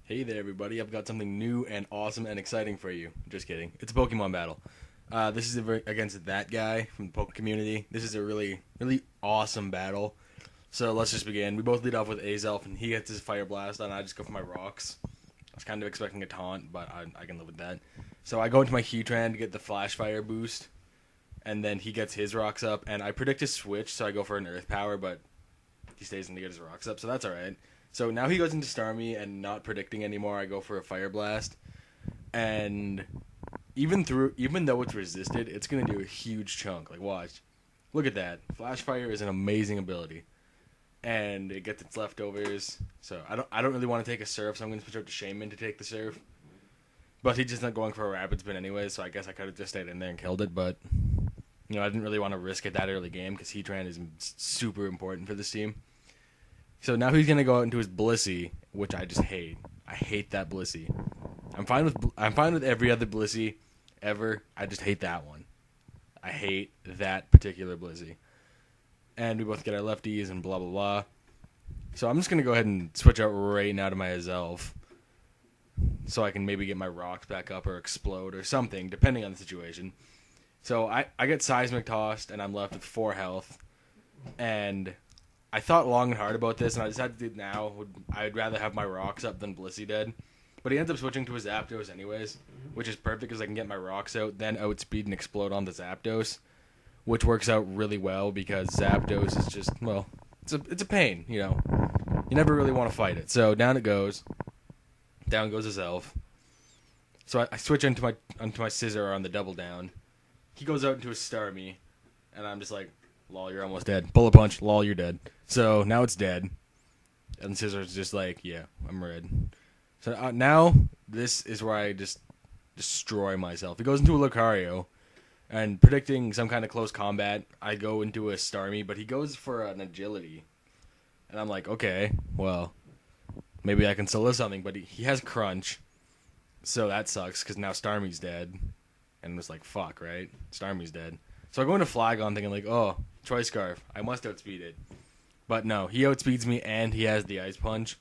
Hey there, everybody. I've got something new and awesome and exciting for you. Just kidding. It's a Pokemon battle. This is against that guy from the Poke community. This is a really, really awesome battle. So let's just begin. We both lead off with Azelf, and he gets his Fire Blast, and I just go for my Rocks. I was kind of expecting a taunt, but I can live with that. So I go into my Heatran to get the Flash Fire boost, and then he gets his Rocks up, and I predict a switch, so I go for an Earth Power, but he stays in to get his Rocks up, so that's alright. So now he goes into Starmie, and not predicting anymore, I go for a Fire Blast. And even though it's resisted, it's gonna do a huge chunk. Like, watch. Look at that. Flash Fire is an amazing ability. And it gets its leftovers. So I don't really want to take a Surf, so I'm gonna switch out to Shaman to take the Surf. But he's just not going for a Rapid Spin anyway, so I guess I could have just stayed in there and killed it, but I didn't really want to risk it that early game because Heatran is super important for this team. So now he's gonna go out into his Blissey, which I just hate. I hate that Blissey. I'm fine with every other Blissey ever. I just hate that one. I hate that particular Blissey. And we both get our lefties and blah blah blah. So I'm just gonna go ahead and switch out right now to my Azelf, so I can maybe get my Rocks back up or explode or something, depending on the situation. So I get Seismic Tossed, and I'm left with 4 health. And I thought long and hard about this, and I decided that now I'd rather have my Rocks up than Blissey dead. But he ends up switching to his Zapdos anyways, which is perfect because I can get my Rocks out, then outspeed and explode on the Zapdos, which works out really well because Zapdos is just, well, it's a pain, You never really want to fight it. So down it goes. Down goes his Elf. So I switch onto my Scizor on the double down. He goes out into his Starmie, and I'm just like, lol, you're almost dead. Bullet Punch, lol, you're dead. So now it's dead. And Scizor's just like, yeah, I'm red. So now this is where I just destroy myself. He goes into a Lucario, and predicting some kind of close combat, I go into a Starmie, but he goes for an Agility. And I'm like, okay, well, maybe I can still live something, but he has Crunch. So that sucks, because now Starmie's dead. And it's like, fuck, right? Starmie's dead. So I go into Flygon thinking like, oh, Choice Scarf. I must outspeed it. But no, he outspeeds me and he has the Ice Punch.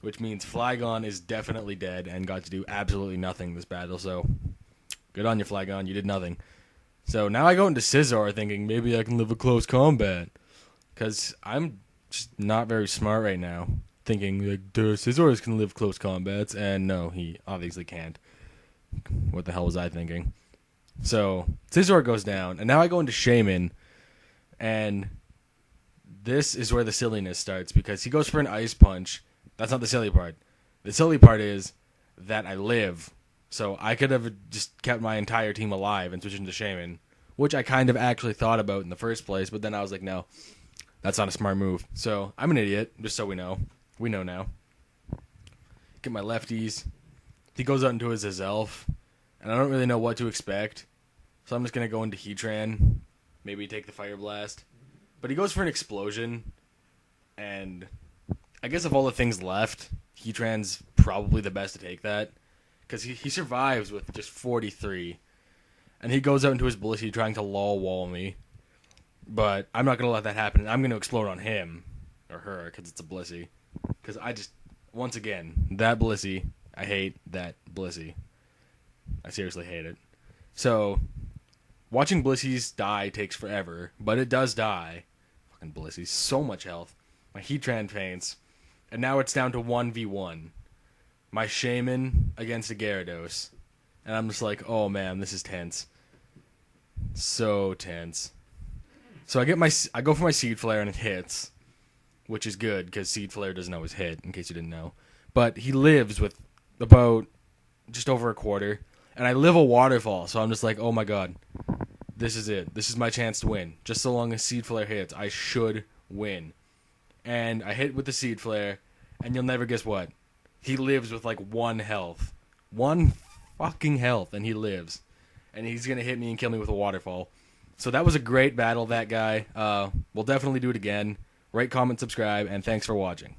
Which means Flygon is definitely dead and got to do absolutely nothing this battle. So good on you, Flygon. You did nothing. So now I go into Scizor thinking maybe I can live a close combat. Because I'm just not very smart right now. Thinking like, duh, Scizor can live close combats. And no, he obviously can't. What the hell was I thinking? So Scizor goes down, and now I go into Shaman, and this is where the silliness starts, because he goes for an Ice Punch. That's not the silly part. The silly part is that I live, so I could have just kept my entire team alive and switched into Shaman, which I kind of actually thought about in the first place, but then I was like, no, that's not a smart move. So I'm an idiot, just so we know. We know now. Get my lefties. He goes out into his Azelf, and I don't really know what to expect. So I'm just going to go into Heatran, maybe take the Fire Blast. But he goes for an Explosion, and I guess of all the things left, Heatran's probably the best to take that. Because he survives with just 43. And he goes out into his Blissey trying to lol wall me. But I'm not going to let that happen. I'm going to explode on him, or her, because it's a Blissey. Because once again, that Blissey, I hate that Blissey. I seriously hate it. So, watching Blisseys die takes forever, but it does die. Fucking Blissey, so much health. My Heatran faints, and now it's down to 1v1. My Shaman against a Gyarados. And I'm just like, oh man, this is tense. So tense. So I go for my Seed Flare and it hits, which is good, because Seed Flare doesn't always hit, in case you didn't know. But he lives with about just over a quarter, and I live a Waterfall, so I'm just like, oh my god, this is it. This is my chance to win. Just so long as Seed Flare hits, I should win. And I hit with the Seed Flare, and you'll never guess what. He lives with like 1 health. 1 fucking health, and he lives. And he's going to hit me and kill me with a Waterfall. So that was a great battle, that guy. We'll definitely do it again. Rate, comment, subscribe, and thanks for watching.